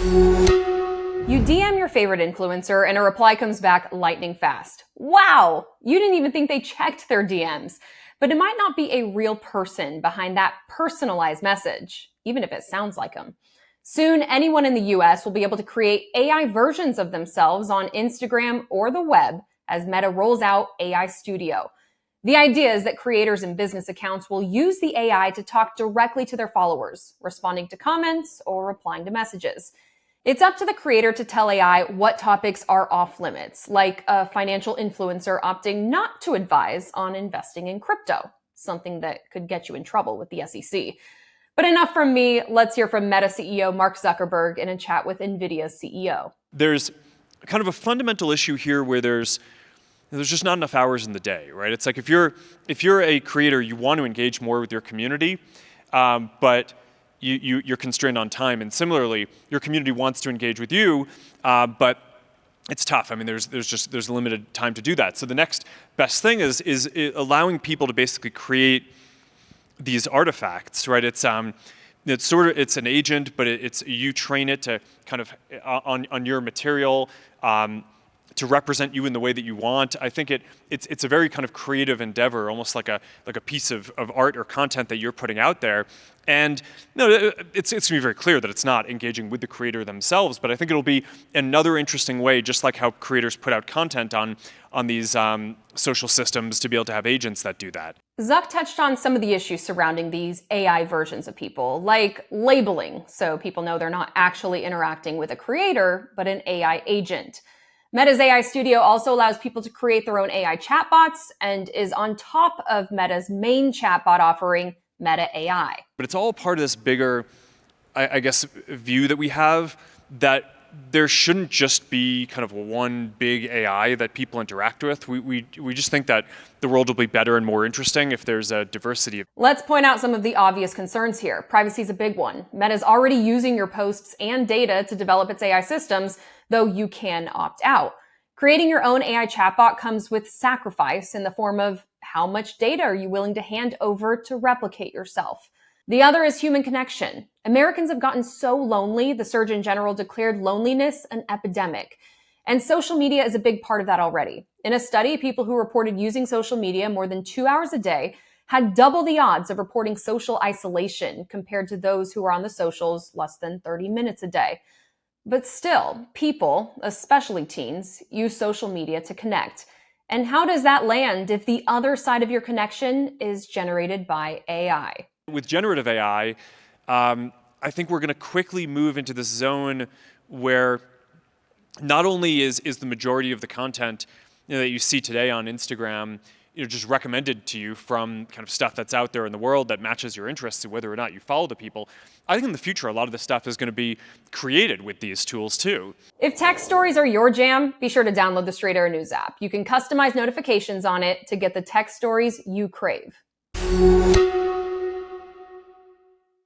You DM your favorite influencer and a reply comes back lightning fast. Wow! You didn't even think they checked their DMs. But it might not be a real person behind that personalized message, even if it sounds like them. Soon, anyone in the US will be able to create AI versions of themselves on Instagram or the web as Meta rolls out AI Studio. The idea is that creators and business accounts will use the AI to talk directly to their followers, responding to comments or replying to messages. It's up to the creator to tell AI what topics are off limits, like a financial influencer opting not to advise on investing in crypto, something that could get you in trouble with the SEC. But enough from me. Let's hear from Meta CEO Mark Zuckerberg in a chat with NVIDIA's CEO. There's kind of a fundamental issue here where there's just not enough hours in the day, right? It's like if you're a creator, you want to engage more with your community, but you're constrained on time. And similarly, your community wants to engage with you, but it's tough. I mean, there's limited time to do that. So the next best thing is allowing people to basically create these artifacts, right? It's an agent, but you train it to kind of on your material. To represent you in the way that you want. I think it's a very kind of creative endeavor, almost like a piece of art or content that you're putting out there. And it's going to be very clear that it's not engaging with the creator themselves, but I think it'll be another interesting way, just like how creators put out content on these social systems, to be able to have agents that do that. Zuck touched on some of the issues surrounding these AI versions of people, like labeling, so people know they're not actually interacting with a creator, but an AI agent. Meta's AI Studio also allows people to create their own AI chatbots and is on top of Meta's main chatbot offering, Meta AI. But it's all part of this bigger, I guess, view that we have that there shouldn't just be kind of one big AI that people interact with. We just think that the world will be better and more interesting if there's a diversity. Let's point out some of the obvious concerns here. Privacy is a big one. Meta's already using your posts and data to develop its AI systems, though you can opt out. Creating your own AI chatbot comes with sacrifice in the form of how much data are you willing to hand over to replicate yourself. The other is human connection. Americans have gotten so lonely, the Surgeon General declared loneliness an epidemic. And social media is a big part of that already. In a study, people who reported using social media more than 2 hours a day had double the odds of reporting social isolation compared to those who are on the socials less than 30 minutes a day. But still, people, especially teens, use social media to connect. And how does that land if the other side of your connection is generated by AI? With generative AI, I think we're going to quickly move into this zone where not only is the majority of the content that you see today on Instagram just recommended to you from kind of stuff that's out there in the world that matches your interests, and whether or not you follow the people. I think in the future, a lot of this stuff is going to be created with these tools too. If tech stories are your jam, be sure to download the Straight Arrow News app. You can customize notifications on it to get the tech stories you crave.